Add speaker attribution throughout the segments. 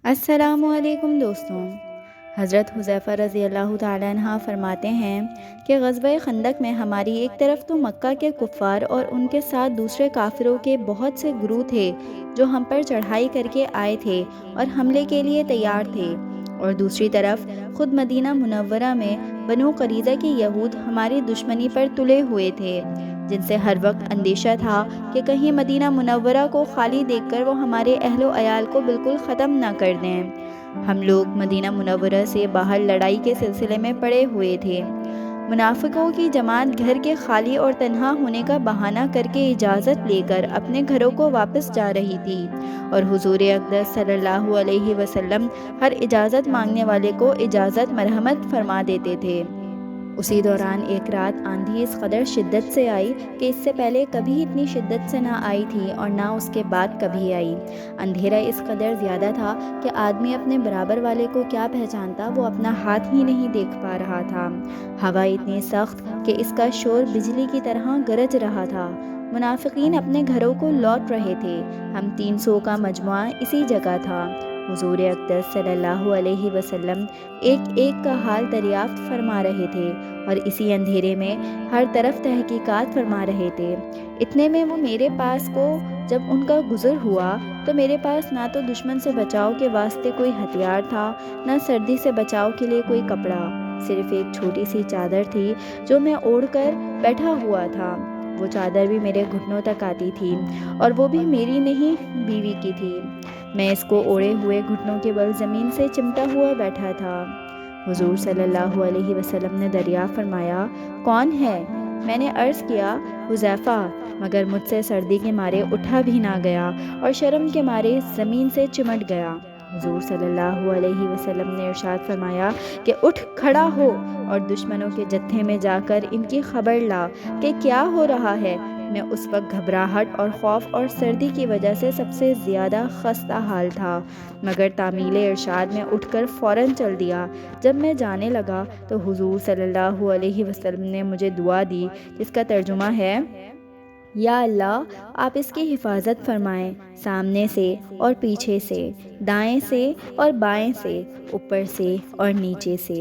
Speaker 1: السلام علیکم دوستوں۔ حضرت حذیفہ رضی اللہ تعالیٰ عنہ فرماتے ہیں کہ غزوہ خندق میں ہماری ایک طرف تو مکہ کے کفار اور ان کے ساتھ دوسرے کافروں کے بہت سے گروہ تھے جو ہم پر چڑھائی کر کے آئے تھے اور حملے کے لیے تیار تھے، اور دوسری طرف خود مدینہ منورہ میں بنو قریظہ کے یہود ہماری دشمنی پر تلے ہوئے تھے، جن سے ہر وقت اندیشہ تھا کہ کہیں مدینہ منورہ کو خالی دیکھ کر وہ ہمارے اہل و عیال کو بالکل ختم نہ کر دیں۔ ہم لوگ مدینہ منورہ سے باہر لڑائی کے سلسلے میں پڑے ہوئے تھے۔ منافقوں کی جماعت گھر کے خالی اور تنہا ہونے کا بہانہ کر کے اجازت لے کر اپنے گھروں کو واپس جا رہی تھی، اور حضور اقدس صلی اللہ علیہ وسلم ہر اجازت مانگنے والے کو اجازت مرحمت فرما دیتے تھے۔ اسی دوران ایک رات آندھی اس قدر شدت سے آئی کہ اس سے پہلے کبھی اتنی شدت سے نہ آئی تھی اور نہ اس کے بعد کبھی آئی۔ اندھیرا اس قدر زیادہ تھا کہ آدمی اپنے برابر والے کو کیا پہچانتا، وہ اپنا ہاتھ ہی نہیں دیکھ پا رہا تھا۔ ہوا اتنی سخت کہ اس کا شور بجلی کی طرح گرج رہا تھا۔ منافقین اپنے گھروں کو لوٹ رہے تھے۔ ہم 300 کا مجموعہ اسی جگہ تھا۔ حضور اقدس صلی اللہ علیہ وسلم ایک ایک کا حال دریافت فرما رہے تھے اور اسی اندھیرے میں ہر طرف تحقیقات فرما رہے تھے۔ اتنے میں وہ میرے پاس کو جب ان کا گزر ہوا تو میرے پاس نہ تو دشمن سے بچاؤ کے واسطے کوئی ہتھیار تھا، نہ سردی سے بچاؤ کے لیے کوئی کپڑا، صرف ایک چھوٹی سی چادر تھی جو میں اوڑھ کر بیٹھا ہوا تھا۔ وہ چادر بھی میرے گھٹنوں تک آتی تھی، اور وہ بھی میری نہیں، بیوی کی تھی۔ میں اس کو اوڑھے ہوئے گھٹنوں کے بل زمین سے چمٹا ہوا بیٹھا تھا۔ حضور صلی اللہ علیہ وسلم نے دریافت فرمایا، کون ہے؟ میں نے عرض کیا، حذیفہ، مگر مجھ سے سردی کے مارے اٹھا بھی نہ گیا اور شرم کے مارے زمین سے چمٹ گیا۔ حضور صلی اللہ علیہ وسلم نے ارشاد فرمایا کہ اٹھ کھڑا ہو اور دشمنوں کے جتھے میں جا کر ان کی خبر لا کہ کیا ہو رہا ہے۔ میں اس وقت گھبراہٹ اور خوف اور سردی کی وجہ سے سب سے زیادہ خستہ حال تھا، مگر تعمیل ارشاد میں اٹھ کر فوراً چل دیا۔ جب میں جانے لگا تو حضور صلی اللہ علیہ وسلم نے مجھے دعا دی، جس کا ترجمہ ہے، یا اللہ، آپ اس کی حفاظت فرمائیں، سامنے سے اور پیچھے سے، دائیں سے اور بائیں سے، اوپر سے اور نیچے سے۔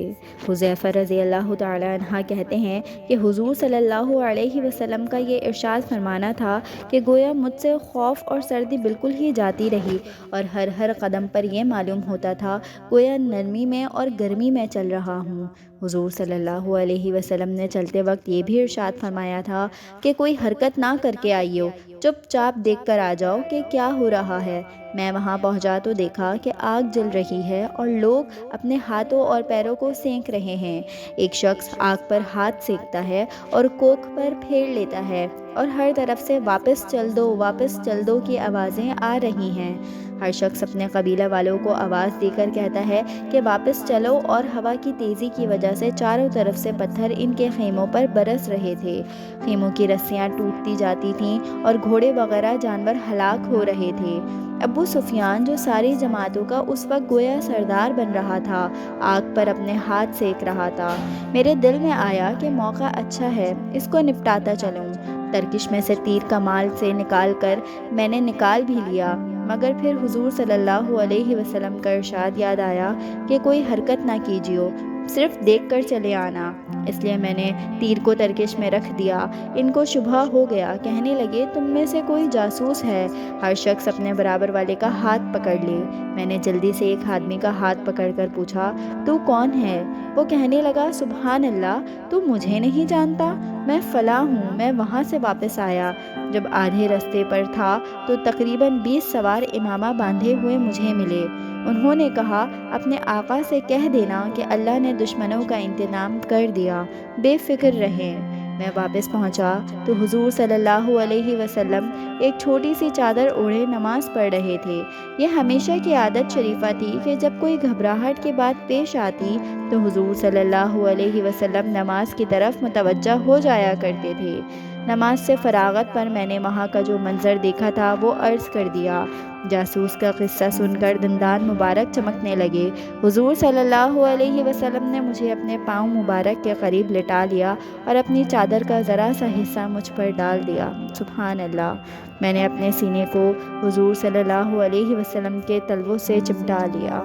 Speaker 1: حذیفہ رضی اللہ تعالیٰ عنہ کہتے ہیں کہ حضور صلی اللہ علیہ وسلم کا یہ ارشاد فرمانا تھا کہ گویا مجھ سے خوف اور سردی بالکل ہی جاتی رہی، اور ہر قدم پر یہ معلوم ہوتا تھا گویا نرمی میں اور گرمی میں چل رہا ہوں۔ حضور صلی اللہ علیہ وسلم نے چلتے وقت یہ بھی ارشاد فرمایا تھا کہ کوئی حرکت نہ کر کے آئیو، چپ چاپ دیکھ کر آ جاؤ کہ کیا ہو رہا ہے۔ میں وہاں پہنچا تو دیکھا کہ آگ جل رہی ہے اور لوگ اپنے ہاتھوں اور پیروں کو سینک رہے ہیں۔ ایک شخص آگ پر ہاتھ سینکتا ہے اور کوکھ پر پھیر لیتا ہے، اور ہر طرف سے واپس چل دو کی آوازیں آ رہی ہیں۔ ہر شخص اپنے قبیلہ والوں کو آواز دے کر کہتا ہے کہ واپس چلو، اور ہوا کی تیزی کی وجہ سے چاروں طرف سے پتھر ان کے خیموں پر برس رہے تھے۔ خیموں کی رسیاں ٹوٹتی جاتی تھیں اور گھوڑے وغیرہ جانور ہلاک ہو رہے تھے۔ ابو سفیان، جو ساری جماعتوں کا اس وقت گویا سردار بن رہا تھا، آگ پر اپنے ہاتھ سینک رہا تھا۔ میرے دل میں آیا کہ موقع اچھا ہے، اس کو نپٹاتا چلوں۔ ترکش میں سے تیر کمال سے نکال کر میں نے نکال بھی لیا، مگر پھر حضور صلی اللہ علیہ وسلم کا ارشاد یاد آیا کہ کوئی حرکت نہ کیجیو، صرف دیکھ کر چلے آنا۔ اس لیے میں نے تیر کو ترکش میں رکھ دیا۔ ان کو شبہ ہو گیا، کہنے لگے، تم میں سے کوئی جاسوس ہے۔ ہر شخص اپنے برابر والے کا ہاتھ پکڑ لے۔ میں نے جلدی سے ایک آدمی کا ہاتھ پکڑ کر پوچھا، تو کون ہے؟ وہ کہنے لگا، سبحان اللہ، تو مجھے نہیں جانتا؟ میں فلاں ہوں، میں وہاں سے واپس آیا۔ جب آدھے راستے پر تھا تو تقریباً 20 سوار امامہ باندھے ہوئے مجھے ملے۔ انہوں نے کہا، اپنے آقا سے کہہ دینا کہ اللہ نے دشمنوں کا انتظام کر دیا، بے فکر رہیں۔ میں واپس پہنچا تو حضور صلی اللہ علیہ وسلم ایک چھوٹی سی چادر اوڑھے نماز پڑھ رہے تھے۔ یہ ہمیشہ کی عادت شریفہ تھی کہ جب کوئی گھبراہٹ کی بات پیش آتی تو حضور صلی اللہ علیہ وسلم نماز کی طرف متوجہ ہو جایا کرتے تھے۔ نماز سے فراغت پر میں نے وہاں کا جو منظر دیکھا تھا وہ عرض کر دیا۔ جاسوس کا قصہ سن کر دندان مبارک چمکنے لگے۔ حضور صلی اللہ علیہ وسلم نے مجھے اپنے پاؤں مبارک کے قریب لٹا لیا اور اپنی چادر کا ذرا سا حصہ مجھ پر ڈال دیا۔ سبحان اللہ! میں نے اپنے سینے کو حضور صلی اللہ علیہ وسلم کے تلووں سے چپٹا لیا۔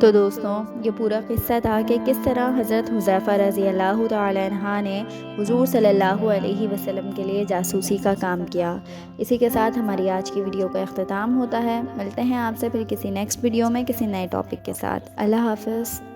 Speaker 1: تو دوستوں، یہ پورا قصہ تھا کہ کس طرح حضرت حذیفہ رضی اللہ تعالی عنہ نے حضور صلی اللہ علیہ وسلم کے لیے جاسوسی کا کام کیا۔ اسی کے ساتھ ہماری آج کی ویڈیو کا اختتام ہوتا ہے۔ ملتے ہیں آپ سے پھر کسی نیکسٹ ویڈیو میں کسی نئے ٹاپک کے ساتھ۔ اللہ حافظ۔